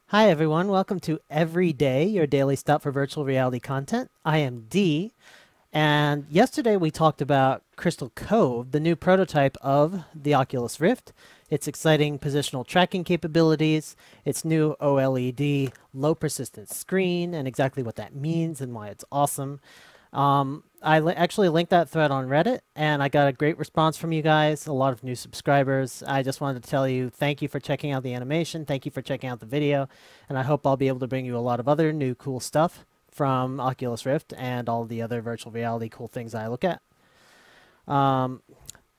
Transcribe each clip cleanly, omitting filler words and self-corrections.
Hi everyone, welcome to Every Day, your daily stop for virtual reality content. I am D, and yesterday we talked about Crystal Cove, the new prototype of the Oculus Rift, its exciting positional tracking capabilities, its new OLED low persistence screen, and exactly what that means and why it's awesome. I actually linked that thread on Reddit, and I got a great response from you guys, a lot of new subscribers. I just wanted to tell you thank you for checking out the animation, thank you for checking out the video, and I hope I'll be able to bring you a lot of other new cool stuff from Oculus Rift and all the other virtual reality cool things I look at.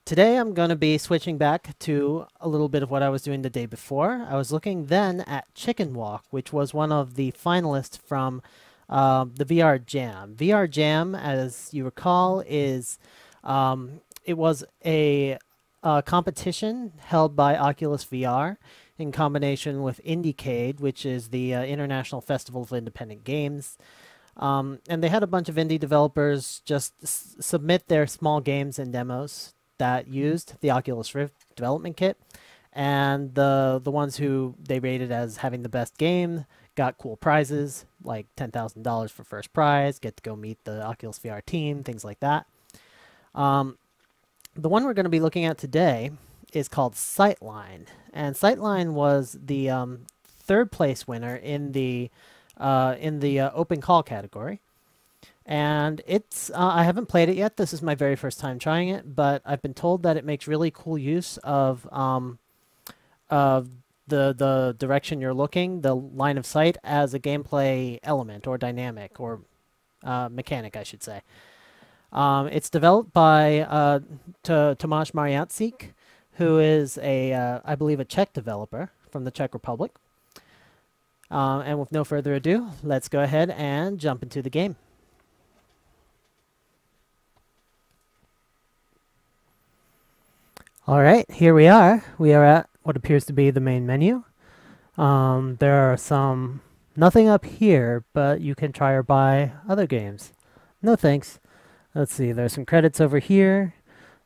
Today I'm going to be switching back to a little bit of what I was doing the day before. I was looking then at Chicken Walk, which was one of the finalists from the VR Jam. VR Jam, as you recall, is it was a competition held by Oculus VR in combination with Indiecade, which is the International Festival of Independent Games. And they had a bunch of indie developers just submit their small games and demos that used the Oculus Rift development kit. And the ones who they rated as having the best game got cool prizes, like $10,000 for first prize, get to go meet the Oculus VR team, things like that. The one we're going to be looking at today is called SightLine. And SightLine was the third place winner in the open call category. And it's I haven't played it yet. This is my very first time trying it, but I've been told that it makes really cool use of the direction you're looking, the line of sight, as a gameplay element or dynamic or mechanic, I should say. It's developed by Tomáš Mariancík, who is I believe, a Czech developer from the Czech Republic. And with no further ado, let's go ahead and jump into the game. All right, here we are. We are at what appears to be the main menu. There are nothing up here, but you can try or buy other games. No thanks. Let's see, there's some credits over here.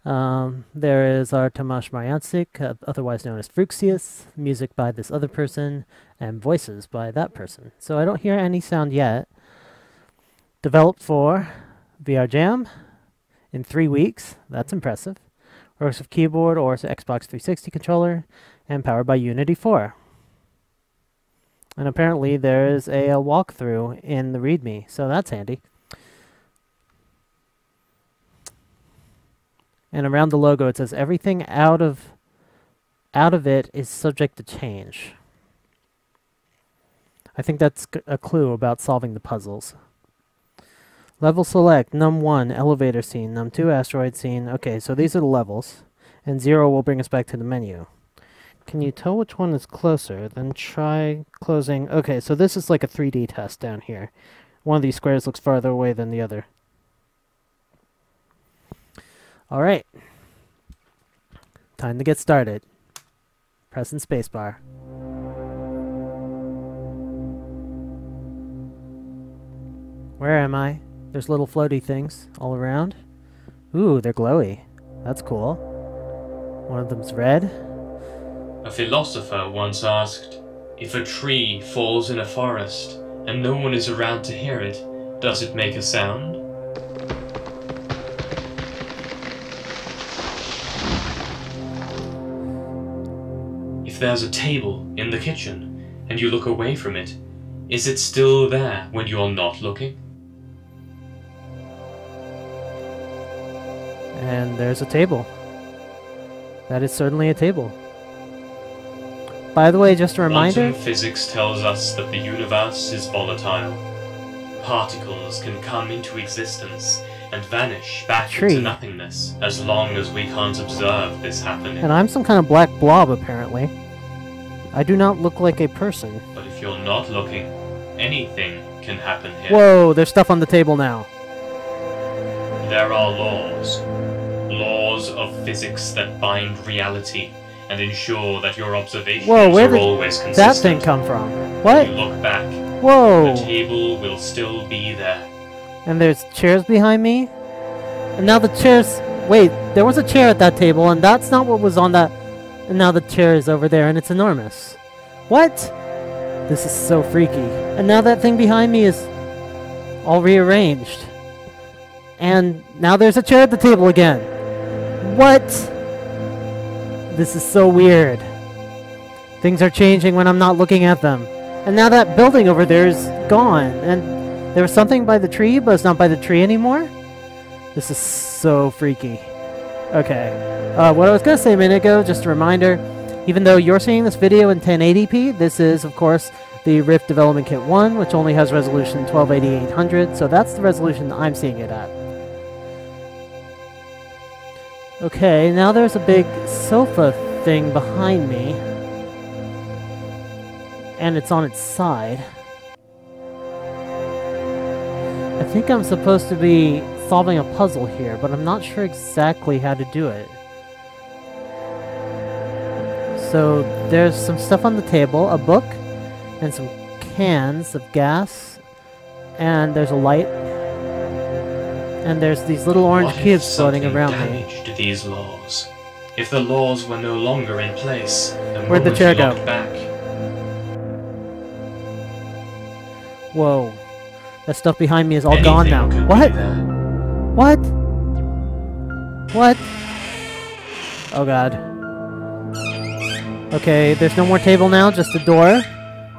There is our Tomáš Mariancík, otherwise known as Frooxius, music by this other person, and voices by that person. So I don't hear any sound yet. Developed for VR Jam in 3 weeks. That's impressive. Works with keyboard or Xbox 360 controller, and powered by Unity 4. And apparently there is a walkthrough in the README, so that's handy. And around the logo it says everything out of it is subject to change. I think that's a clue about solving the puzzles. Level select, num1, elevator scene, num2, asteroid scene. Okay, so these are the levels. And 0 will bring us back to the menu. Can you tell which one is closer? Then try closing. Okay, so this is like a 3D test down here. One of these squares looks farther away than the other. All right. Time to get started. Pressing spacebar. Where am I? There's little floaty things all around. Ooh, they're glowy. That's cool. One of them's red. A philosopher once asked, if a tree falls in a forest and no one is around to hear it, does it make a sound? If there's a table in the kitchen and you look away from it, is it still there when you're not looking? And there's a table. That is certainly a table. By the way, just a reminder... Quantum physics tells us that the universe is volatile. Particles can come into existence and vanish back into nothingness as long as we can't observe this happening. And I'm some kind of black blob, apparently. I do not look like a person. But if you're not looking, anything can happen here. Whoa, there's stuff on the table now. There are laws. Laws of physics that bind reality and ensure that your observations are always consistent. That thing come from? What? When you look back, whoa, the table will still be there. And there's chairs behind me? And now the chairs... Wait, there was a chair at that table, and that's not what was on that... And now the chair is over there, and it's enormous. What? This is so freaky. And now that thing behind me is all rearranged. And now there's a chair at the table again. What? This is so weird. Things are changing when I'm not looking at them. And now that building over there is gone. And there was something by the tree, but it's not by the tree anymore? This is so freaky. Okay. What I was going to say a minute ago, just a reminder, even though you're seeing this video in 1080p, this is, of course, the Rift Development Kit 1, which only has resolution 1280-800, so that's the resolution I'm seeing it at. Okay, now there's a big sofa thing behind me. And it's on its side. I think I'm supposed to be solving a puzzle here, but I'm not sure exactly how to do it. So there's some stuff on the table, a book, and some cans of gas, and there's a light, and there's these little orange cubes floating around me. To these laws? If the laws were no longer in place, then where'd the chair go? Back? Whoa. That stuff behind me is all gone now. What? What? What? Oh god. Okay, there's no more table now, just a door.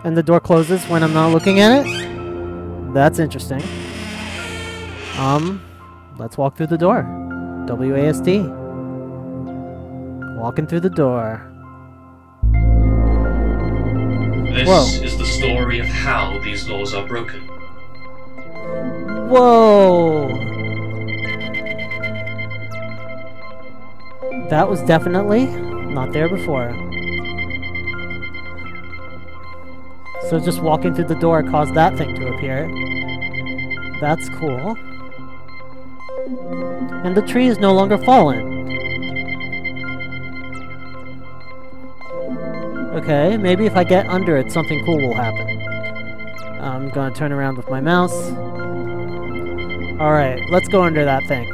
And the door closes when I'm not looking at it. That's interesting. Let's walk through the door. WASD. Walking through the door. This is the story of how these laws are broken. Whoa! That was definitely not there before. So just walking through the door caused that thing to appear. That's cool. And the tree is no longer fallen. Okay, maybe if I get under it, something cool will happen. I'm gonna turn around with my mouse. Alright, let's go under that thing.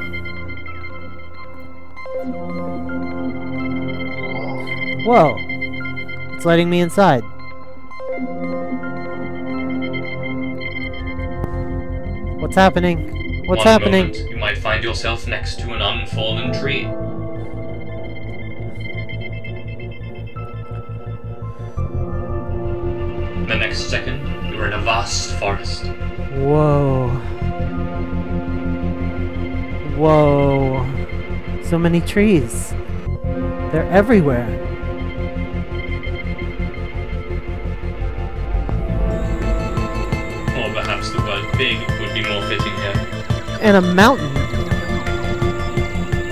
Whoa! It's letting me inside. What's happening? What's happening? Moment, you might find yourself next to an unfallen tree. The next second, you are in a vast forest. Whoa. Whoa. So many trees. They're everywhere. Or perhaps the word big would be more fitting here. And a mountain.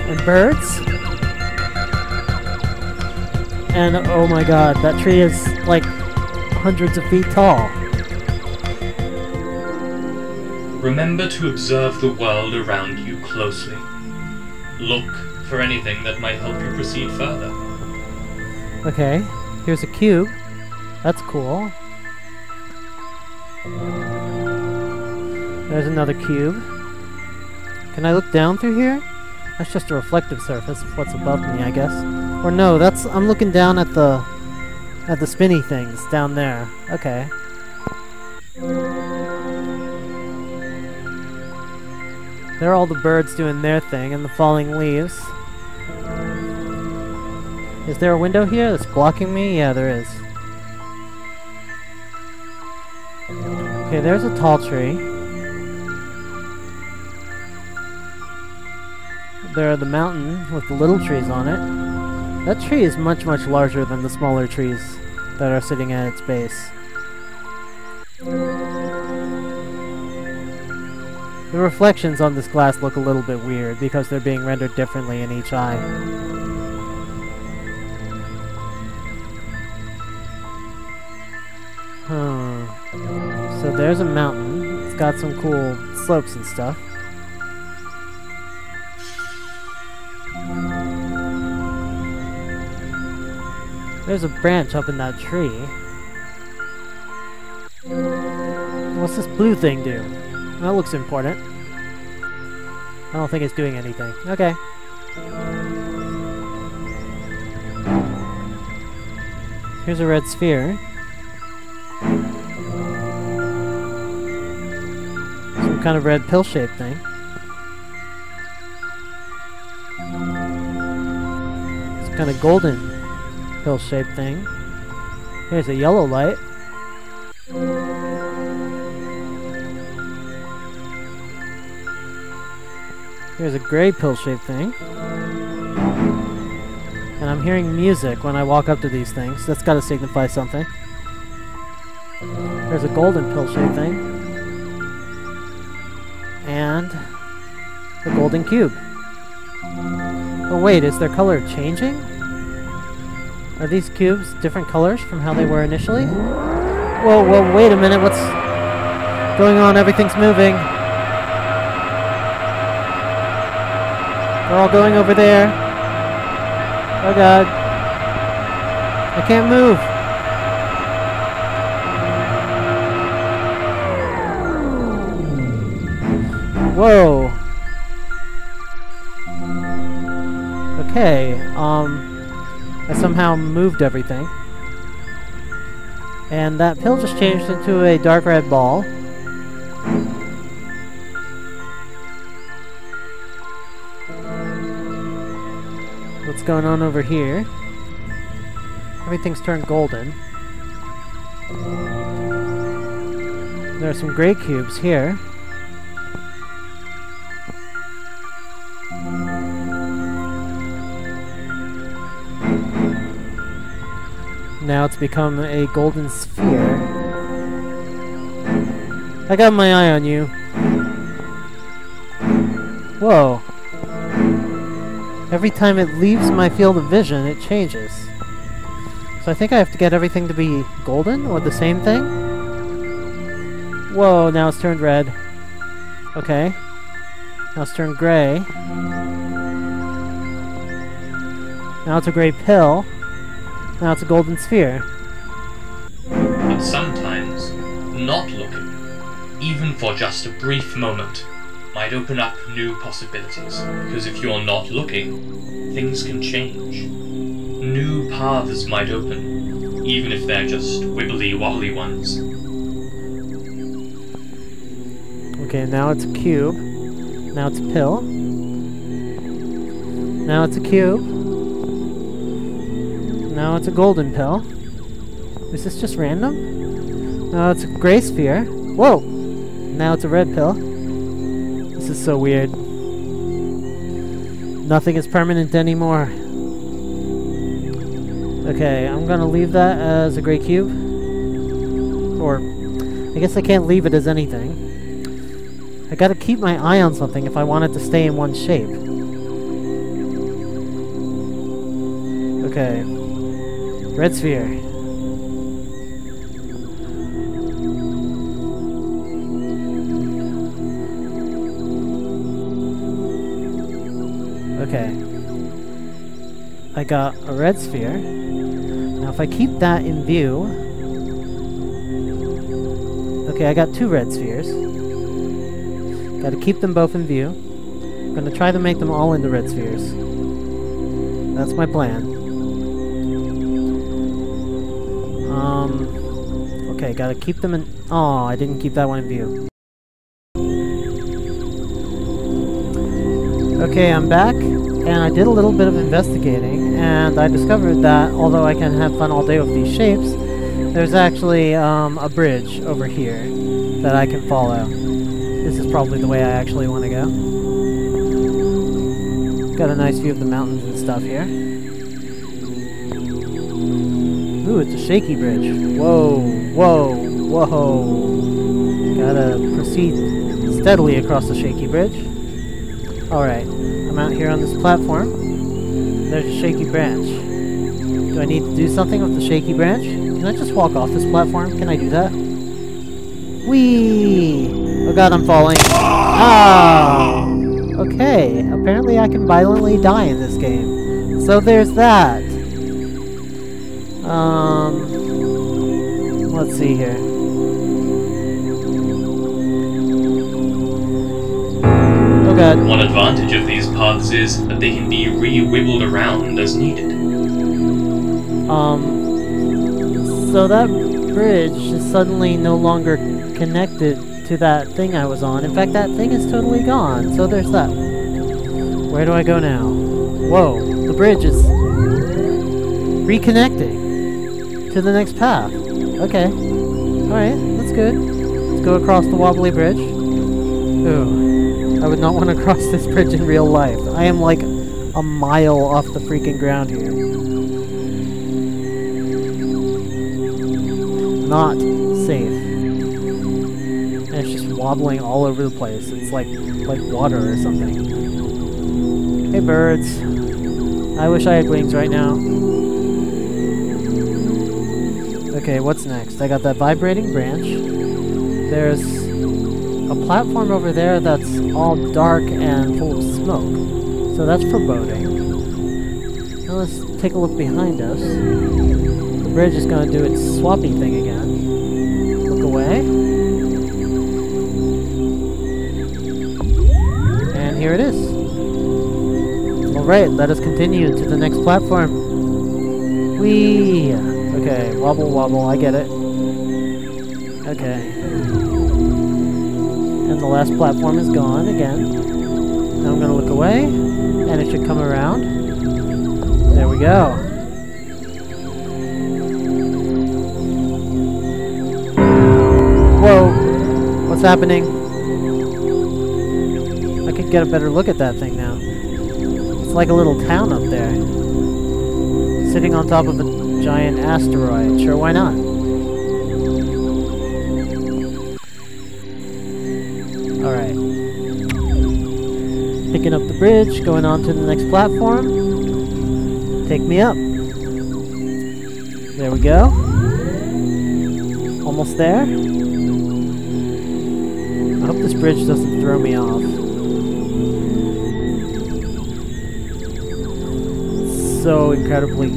And birds. And oh my god, that tree is like hundreds of feet tall. Remember to observe the world around you closely. Look for anything that might help you proceed further. Okay, here's a cube. That's cool. There's another cube. Can I look down through here? That's just a reflective surface of what's above me, I guess. Or no, I'm looking down at the spinny things down there. Okay. There are all the birds doing their thing and the falling leaves. Is there a window here that's blocking me? Yeah, there is. Okay, there's a tall tree. There are the mountain with the little trees on it. That tree is much, much larger than the smaller trees that are sitting at its base. The reflections on this glass look a little bit weird because they're being rendered differently in each eye. So there's a mountain. It's got some cool slopes and stuff. There's a branch up in that tree. What's this blue thing do? That looks important. I don't think it's doing anything. Okay. Here's a red sphere. Some kind of red pill-shaped thing. Some kind of golden pill-shaped thing. Here's a yellow light. Here's a gray pill-shaped thing. And I'm hearing music when I walk up to these things. That's got to signify something. There's a golden pill-shaped thing. And the golden cube. Oh wait, is their color changing? Are these cubes different colors from how they were initially? Whoa, whoa, wait a minute, what's going on? Everything's moving. They're all going over there. Oh god. I can't move. Whoa. Okay, I somehow moved everything. And that pill just changed into a dark red ball. What's going on over here? Everything's turned golden. There are some gray cubes here. Now it's become a golden sphere. I got my eye on you. Whoa. Every time it leaves my field of vision, it changes. So I think I have to get everything to be golden, or the same thing? Whoa, now it's turned red. Okay. Now it's turned gray. Now it's a gray pill. Now it's a golden sphere. But sometimes, not looking, even for just a brief moment, might open up new possibilities. Because if you're not looking, things can change. New paths might open, even if they're just wibbly-wobbly ones. Okay, now it's a cube. Now it's a pill. Now it's a cube. Now it's a golden pill. Is this just random? Now it's a gray sphere. Whoa! Now it's a red pill. This is so weird. Nothing is permanent anymore. Okay, I'm gonna leave that as a gray cube. Or, I guess I can't leave it as anything. I gotta keep my eye on something if I want it to stay in one shape. Okay. Red sphere. Okay. I got a red sphere. Now if I keep that in view... Okay, I got two red spheres. Gotta keep them both in view. I'm gonna try to make them all into red spheres. That's my plan. Okay, gotta keep them in... Oh, I didn't keep that one in view. Okay, I'm back, and I did a little bit of investigating, and I discovered that, although I can have fun all day with these shapes, there's actually a bridge over here that I can follow. This is probably the way I actually want to go. Got a nice view of the mountains and stuff here. Ooh, it's a shaky bridge. Whoa, whoa, whoa. Gotta proceed steadily across the shaky bridge. Alright, I'm out here on this platform. There's a shaky branch. Do I need to do something with the shaky branch? Can I just walk off this platform? Can I do that? Whee! Oh god, I'm falling. Ah! Okay, apparently I can violently die in this game. So there's that. Let's see here. Oh god. One advantage of these paths is that they can be re-wibbled around as needed. So that bridge is suddenly no longer connected to that thing I was on. In fact, that thing is totally gone. So there's that. Where do I go now? Whoa, the bridge is reconnecting to the next path. Okay. Alright, that's good. Let's go across the wobbly bridge. Ooh, I would not want to cross this bridge in real life. I am like a mile off the freaking ground here. Not safe. And it's just wobbling all over the place. It's like water or something. Hey birds. I wish I had wings right now. Okay, what's next? I got that vibrating branch. There's a platform over there that's all dark and full of smoke. So that's foreboding. Now let's take a look behind us. The bridge is going to do its swappy thing again. Look away. And here it is. Alright, let us continue to the next platform. Whee! Okay, wobble wobble, I get it. Okay. And the last platform is gone again. Now I'm gonna look away, and it should come around. There we go. Whoa! What's happening? I could get a better look at that thing now. It's like a little town up there. Sitting on top of a giant asteroid. Sure, why not? Alright. Picking up the bridge, going on to the next platform. Take me up. There we go. Almost there. I hope this bridge doesn't throw me off. So incredibly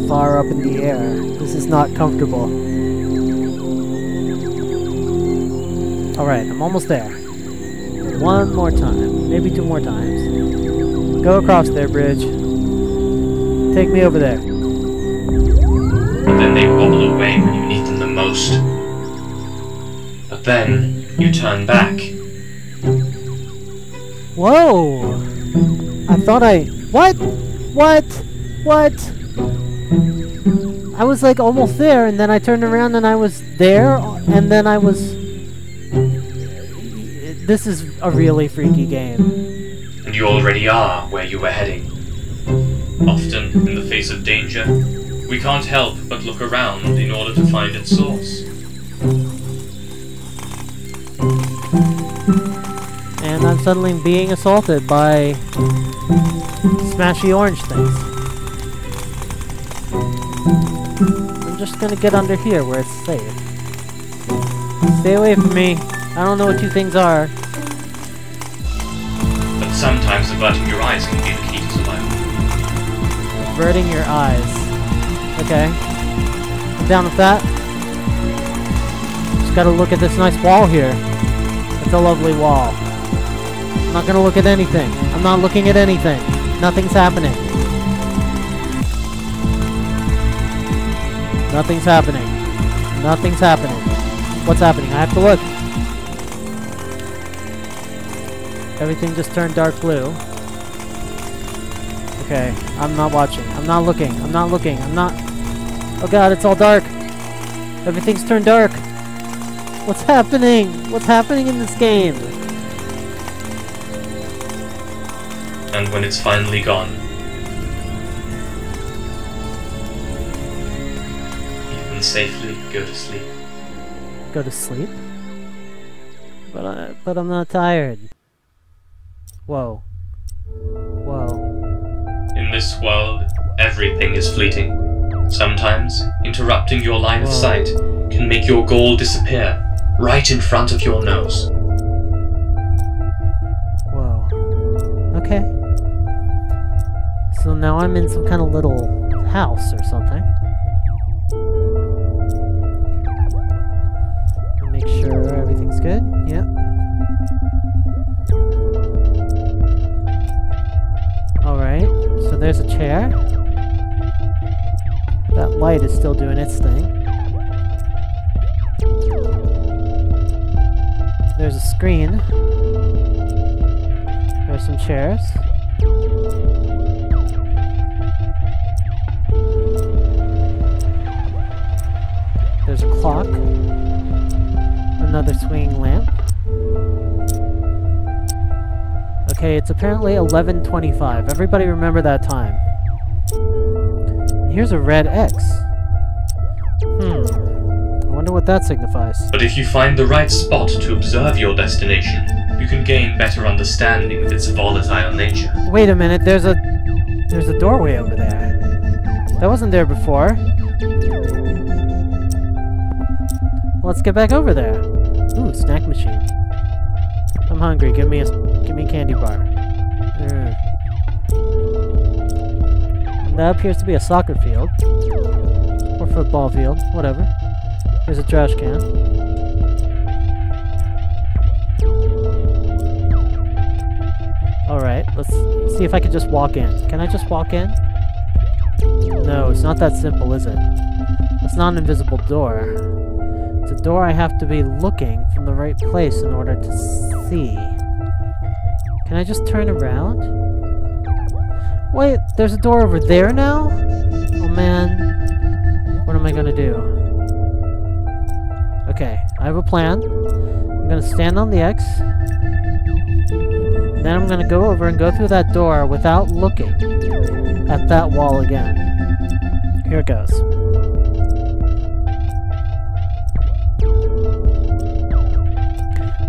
far up in the air. This is not comfortable. Alright, I'm almost there. One more time. Maybe two more times. Go across there, bridge. Take me over there. But then they wobble away when you need them the most. But then, you turn back. Whoa! I thought What? What? What? I was like almost there, and then I turned around and I was there, and then I was... This is a really freaky game. And you already are where you were heading. Often, in the face of danger, we can't help but look around in order to find its source. And I'm suddenly being assaulted by smashy orange things. I'm just gonna get under here where it's safe. Stay away from me. I don't know what you things are. But sometimes averting your eyes can be the key to survival. Averting your eyes. Okay. I'm down with that. Just gotta look at this nice wall here. It's a lovely wall. I'm not gonna look at anything. I'm not looking at anything. Nothing's happening. Nothing's happening. Nothing's happening. What's happening? I have to look. Everything just turned dark blue. Okay, I'm not watching. I'm not looking. I'm not looking. I'm not... Oh god, it's all dark. Everything's turned dark. What's happening? What's happening in this game? And when it's finally gone, you can safely go to sleep. Go to sleep? But I'm not tired. Whoa. Whoa. In this world, everything is fleeting. Sometimes, interrupting your line of sight can make your goal disappear right in front of your nose. Whoa. Okay. So now I'm in some kind of little house or something. Make sure everything's good. Yep. Alright, so there's a chair. That light is still doing its thing. There's There's a screen. There's some chairs. There's a clock. Another swinging lamp. Okay, it's apparently 11:25. Everybody remember that time. And here's a red X. I wonder what that signifies. But if you find the right spot to observe your destination, you can gain better understanding of its volatile nature. Wait a minute, there's a doorway over there. That wasn't there before. Let's get back over there. Ooh, snack machine. I'm hungry. Give me a candy bar. That appears to be a soccer field. Or football field, whatever. Here's a trash can. Alright, let's see if I can just walk in. Can I just walk in? No, it's not that simple, is it? It's not an invisible door. It's a door I have to be looking from the right place in order to see. Can I just turn around? Wait, there's a door over there now? Oh man. What am I gonna do? Okay, I have a plan. I'm gonna stand on the X. Then I'm gonna go over and go through that door without looking at that wall again. Here it goes.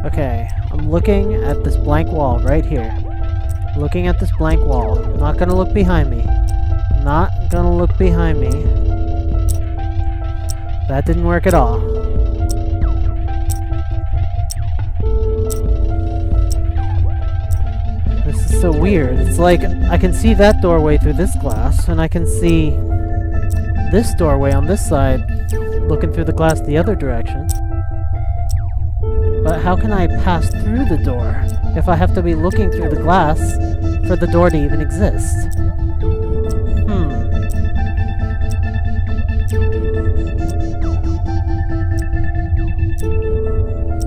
Okay, I'm looking at this blank wall right here. Looking at this blank wall. Not gonna look behind me. Not gonna look behind me. That didn't work at all. This is so weird. It's like I can see that doorway through this glass, and I can see this doorway on this side looking through the glass the other direction. But how can I pass through the door if I have to be looking through the glass for the door to even exist?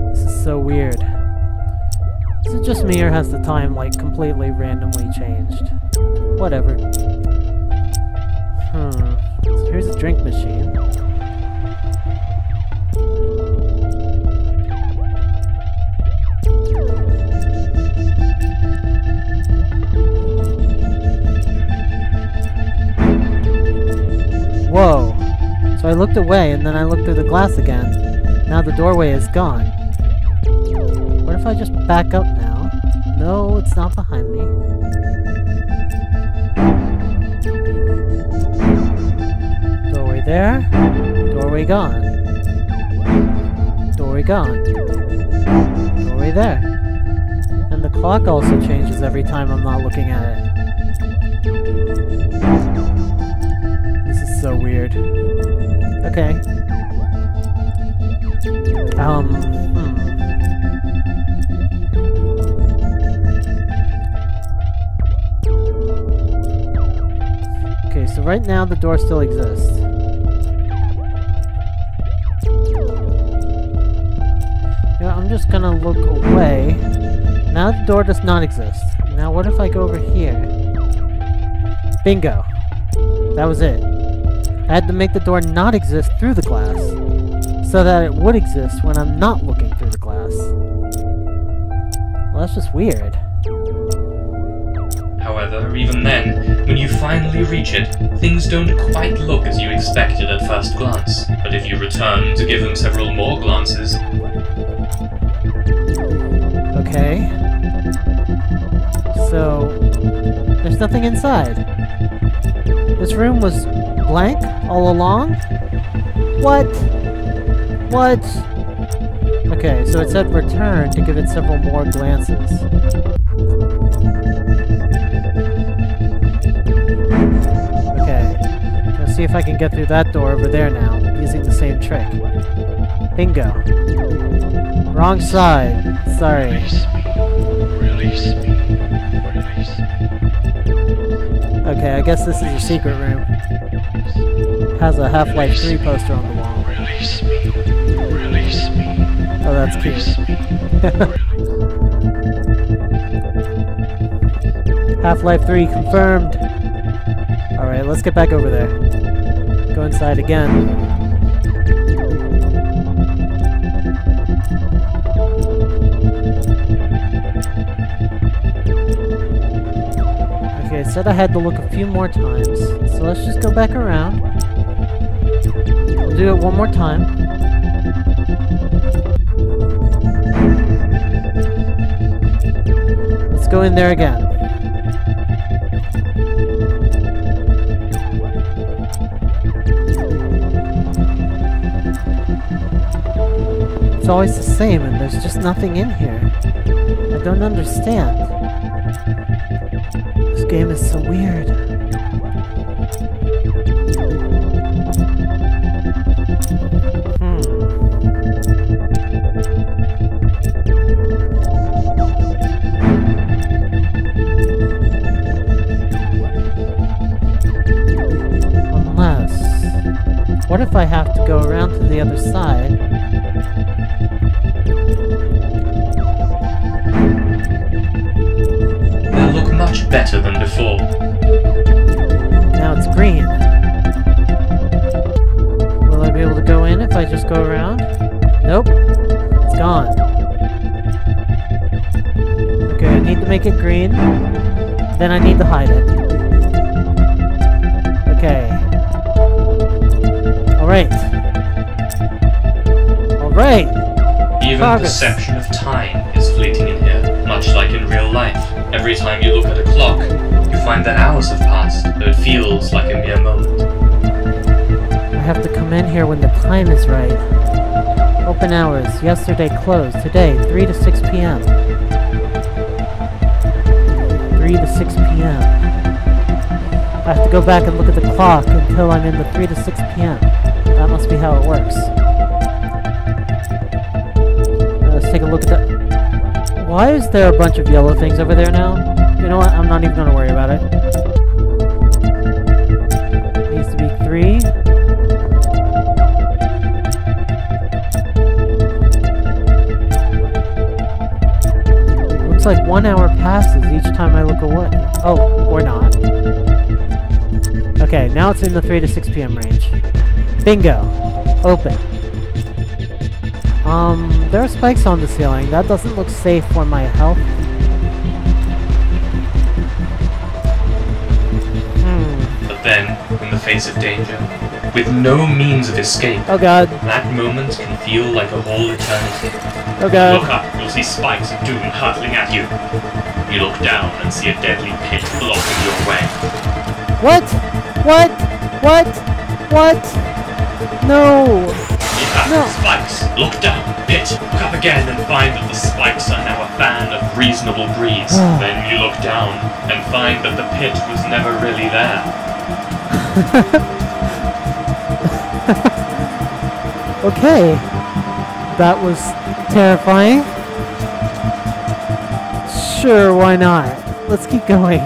This is so weird. Is it just me or has the time like completely randomly changed? Whatever. So here's a drink machine. Whoa! So I looked away, and then I looked through the glass again. Now the doorway is gone. What if I just back up now? No, it's not behind me. Doorway there. Doorway gone. Doorway gone. Doorway there. And the clock also changes every time I'm not looking at it. So weird. Okay. Okay, so right now the door still exists. Yeah, I'm just gonna look away. Now the door does not exist. Now what if I go over here? Bingo. That was it. I had to make the door not exist through the glass, so that it would exist when I'm not looking through the glass. Well, that's just weird. However, even then, when you finally reach it, things don't quite look as you expected at first glance. But if you return to give them several more glances... Okay. So, there's nothing inside. This room was blank all along? What? What? Okay, so it said return to give it several more glances. Okay, let's see if I can get through that door over there now, using the same trick. Bingo. Wrong side. Sorry. Release me. Release me. Okay, I guess this is a secret room. Has a Half-Life 3 poster on the wall. Release me. Release me. Oh, that's cute. Half-Life 3 confirmed. Alright, let's get back over there. Go inside again. Okay, I said I had to look a few more times, so let's just go back around. We'll do it one more time. Let's go in there again. It's always the same, and there's just nothing in here. I don't understand. This game is so weird. Unless... what if I have to go around to the other side? Much better than before. Now it's green. Will I be able to go in if I just go around? Nope. It's gone. Okay, I need to make it green. Then I need to hide it. Okay. Alright. Alright! Even perception of time is fleeting in here, much like in real life. Every time you look at a clock, you find that hours have passed, though it feels like a mere moment. I have to come in here when the time is right. Open hours, yesterday closed, today 3 to 6 p.m. 3 to 6 p.m. I have to go back and look at the clock until I'm in the 3 to 6 p.m. That must be how it works. Let's take a look at that. Why is there a bunch of yellow things over there now? You know what? I'm not even going to worry about it. Needs to be 3. Looks like 1 hour passes each time I look away. Oh, or not. Okay, now it's in the 3 to 6 p.m. range. Bingo. Open. There are spikes on the ceiling. That doesn't look safe for my health. But then, in the face of danger, with no means of escape, oh god, that moment can feel like a whole eternity. Oh god. Look up, you'll see spikes of doom hurtling at you. You look down and see a deadly pit blocking your way. What? What? What? What? No! No. Spikes. Look down, pit, look up again and find that the spikes are now a fan of reasonable breeze. Then you look down and find that the pit was never really there. Okay. That was terrifying. Sure, why not? Let's keep going.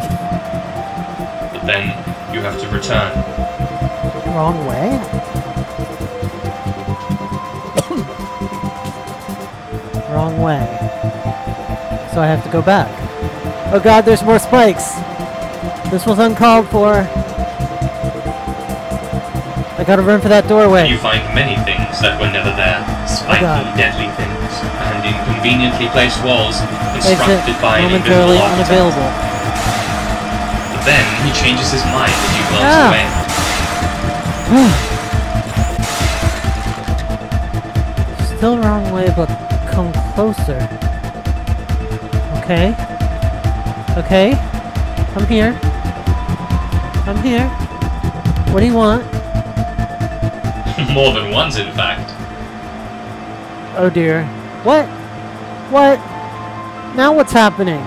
But then you have to return. Wrong way? Wrong way. So I have to go back. Oh god, there's more spikes! This was uncalled for. I gotta run for that doorway. You find many things that were never there. Spiky, deadly things, and inconveniently placed walls constructed by an invisible architect. Unavailable. But then he changes his mind as you glance away. Still wrong way, but come closer. Okay. Okay. I'm here. I'm here. What do you want? More than once, in fact. Oh dear. What? What? Now what's happening?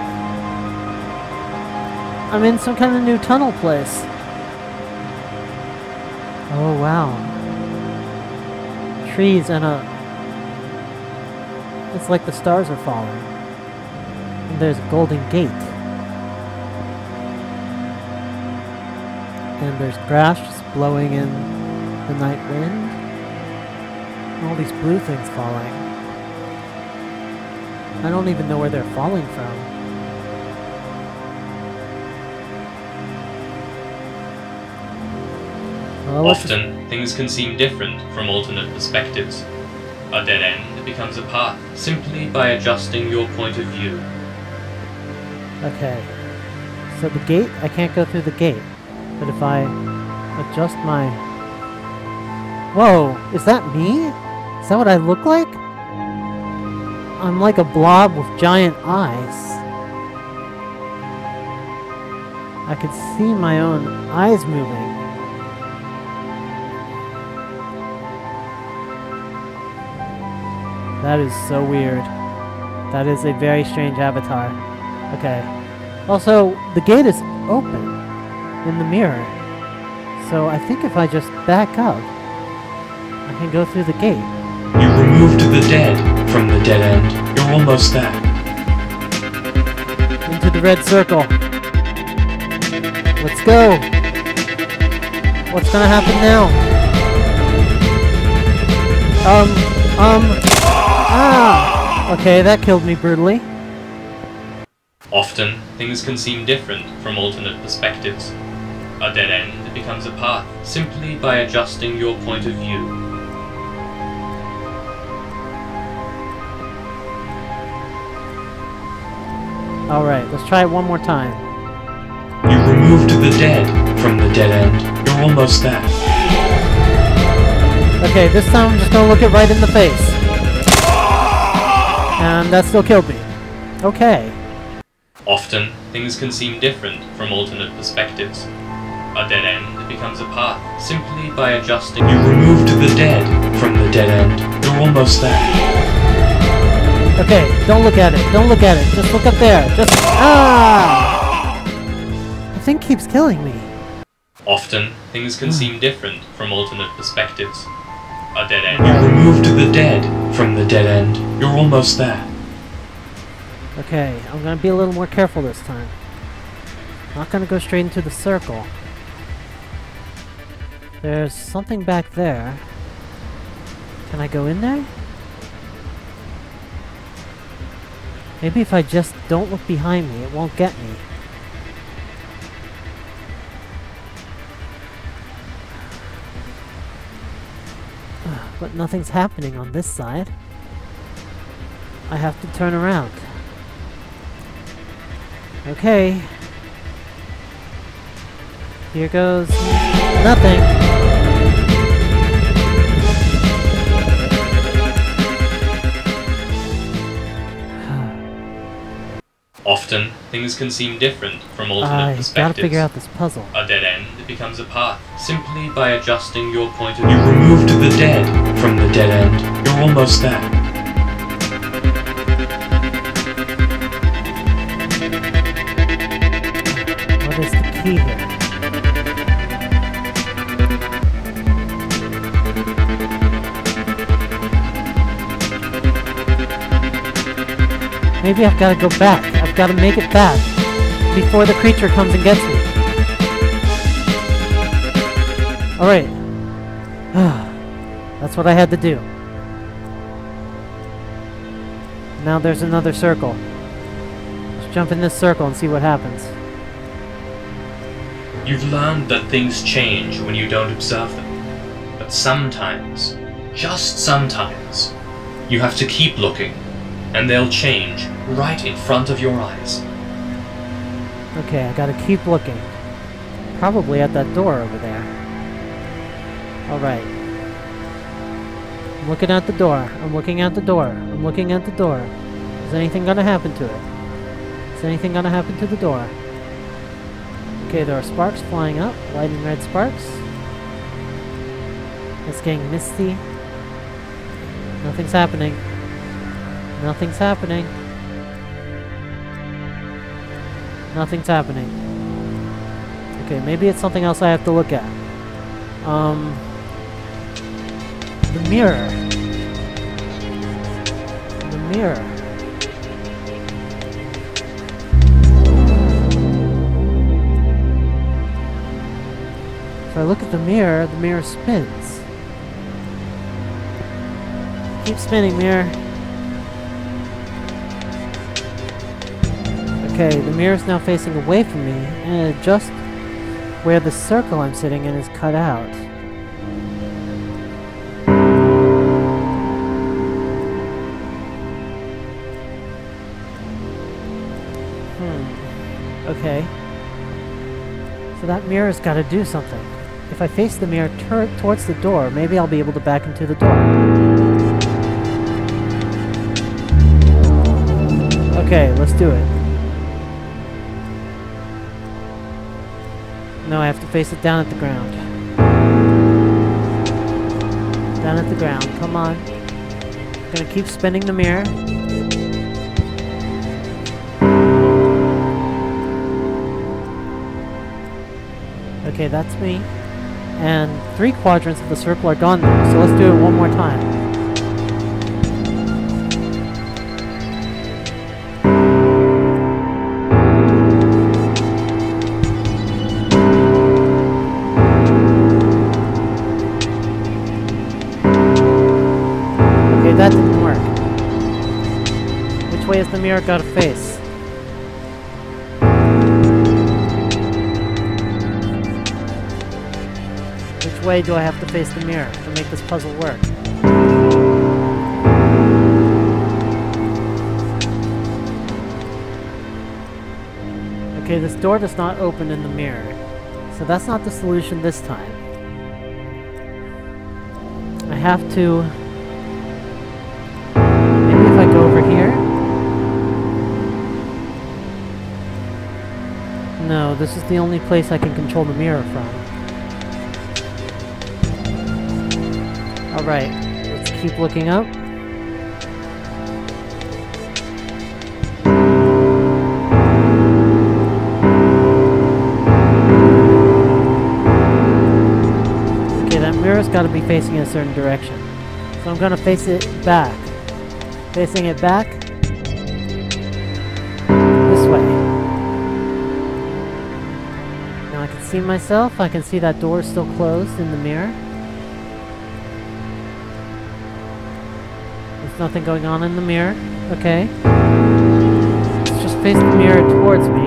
I'm in some kind of new tunnel place. Oh wow. Trees and a... It's like the stars are falling. And there's a golden gate. And there's grass just blowing in the night wind. And all these blue things falling. I don't even know where they're falling from. Well, Often, things can seem different from alternate perspectives. A dead end becomes a path simply by adjusting your point of view. Okay. So the gate, I can't go through the gate. But if I adjust my... Whoa! Is that me? Is that what I look like? I'm like a blob with giant eyes. I can see my own eyes moving. That is so weird. That is a very strange avatar. Okay. Also, the gate is open in the mirror. So I think if I just back up, I can go through the gate. You removed the dead from the dead end. You're almost there. Into the red circle. Let's go. What's gonna happen now? Ah! Okay, that killed me brutally. Often, things can seem different from alternate perspectives. A dead end becomes a path simply by adjusting your point of view. Alright, let's try it one more time. You removed the dead from the dead end. You're almost there. Okay, this time I'm just gonna look it right in the face. And that still killed me. Okay. Often, things can seem different from alternate perspectives. A dead end becomes a path simply by adjusting. You removed the dead from the dead end. You're almost there. Okay, don't look at it. Don't look at it. Just look up there. Just... Ah! The thing keeps killing me. Often, things can seem different from alternate perspectives. A dead end. You removed the dead from the dead end. You're almost there. Okay, I'm gonna be a little more careful this time. Not gonna go straight into the circle. There's something back there. Can I go in there? Maybe if I just don't look behind me, it won't get me. But nothing's happening on this side. I have to turn around. Okay. Here goes nothing. Often, things can seem different from alternate perspectives. Gotta figure out this puzzle. A dead end becomes a path simply by adjusting your point of view. You removed the dead from the dead end. You're almost there. What is the key here? Maybe I've got to go back. I've got to make it back before the creature comes and gets me. Alright. That's what I had to do. Now there's another circle. Let's jump in this circle and see what happens. You've learned that things change when you don't observe them. But sometimes, just sometimes, you have to keep looking, and they'll change right in front of your eyes. Okay, I gotta keep looking. Probably at that door over there. Alright. I'm looking at the door. I'm looking at the door. I'm looking at the door. Is anything gonna happen to it? Is anything gonna happen to the door? Okay, there are sparks flying up. Light and red sparks. It's getting misty. Nothing's happening. Nothing's happening. Nothing's happening. Okay, maybe it's something else I have to look at. The mirror. The mirror. If I look at the mirror spins. Keep spinning, mirror. Okay, the mirror's now facing away from me, and just where the circle I'm sitting in is cut out. Okay. So that mirror's got to do something. If I face the mirror towards the door, maybe I'll be able to back into the door. Okay, let's do it. No, I have to face it down at the ground. Down at the ground, come on. I'm gonna keep spinning the mirror. Okay, that's me. And 3 quadrants of the circle are gone now, so let's do it one more time. Okay, that didn't work. Which way has the mirror got to face? Which way do I have to face the mirror to make this puzzle work? Okay, this door does not open in the mirror, so that's not the solution this time. I have to... Maybe if I go over here? No, this is the only place I can control the mirror from. Alright, let's keep looking up. Okay, that mirror's got to be facing in a certain direction. So I'm going to face it back. Facing it back. This way. Now I can see myself. I can see that door is still closed in the mirror. Nothing going on in the mirror. Okay. Let's just face the mirror towards me.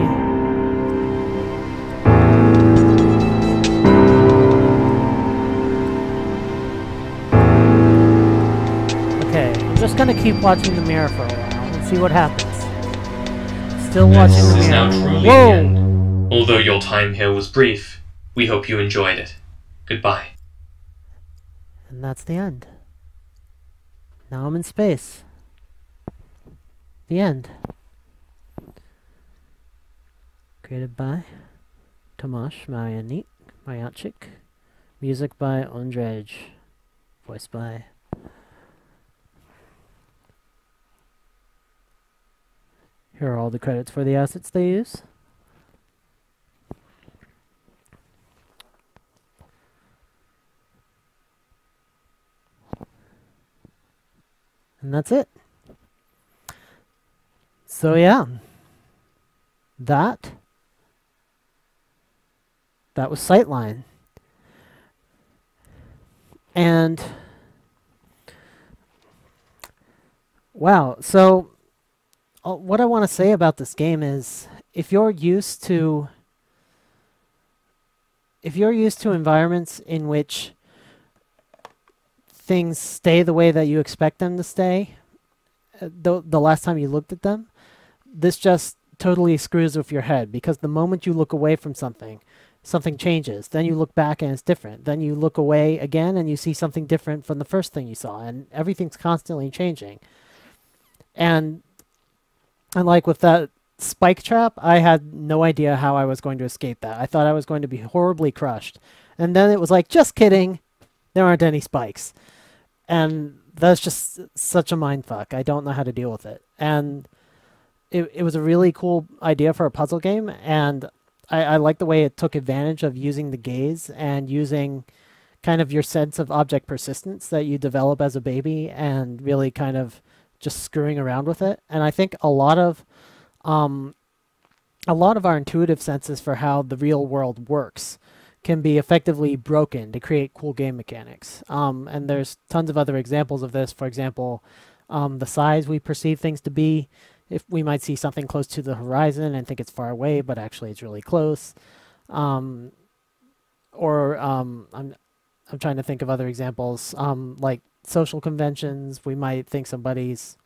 Okay, I'm just gonna keep watching the mirror for a while and see what happens. Still watching the mirror. This is now truly the end. Although your time here was brief, we hope you enjoyed it. Goodbye. And that's the end. Now I'm in space. The end. Created by Tomáš, Mariancík. Music by Ondrej. Voiced by... Here are all the credits for the assets they use. And that's it. So yeah, that was SightLine. And wow, so what I want to say about this game is if you're used to environments in which things stay the way that you expect them to stay the last time you looked at them, this just totally screws with your head, because the moment you look away from something, something changes. Then you look back and it's different. Then you look away again and you see something different from the first thing you saw, and everything's constantly changing. And like with that spike trap, I had no idea how I was going to escape that. I thought I was going to be horribly crushed. And then it was like, just kidding, there aren't any spikes. And that's just such a mindfuck. I don't know how to deal with it. And it was a really cool idea for a puzzle game, and I like the way it took advantage of using the gaze and using kind of your sense of object persistence that you develop as a baby, and really kind of just screwing around with it. And I think a lot of our intuitive senses for how the real world works can be effectively broken to create cool game mechanics. And there's tons of other examples of this. For example, the size we perceive things to be if we might see something close to the horizon and think it's far away, but actually it's really close. I'm trying to think of other examples. Like social conventions, we might think somebody's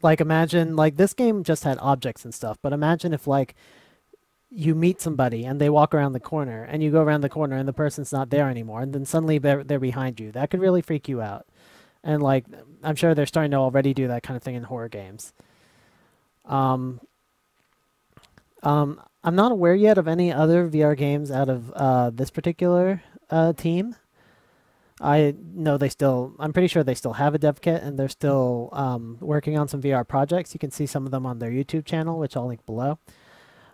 like, imagine like this game just had objects and stuff, but imagine if like you meet somebody and they walk around the corner and you go around the corner and the person's not there anymore, and then suddenly they're behind you. That could really freak you out. And like, I'm sure they're starting to already do that kind of thing in horror games. I'm not aware yet of any other VR games out of this particular team. I know I'm pretty sure they still have a dev kit, and they're still working on some VR projects. You can see some of them on their YouTube channel, which I'll link below.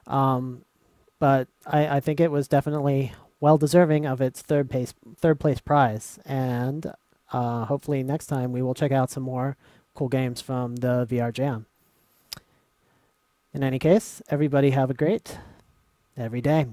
But I think it was definitely well deserving of its third place prize, and hopefully next time we will check out some more cool games from the VR Jam. In any case, everybody have a great every day.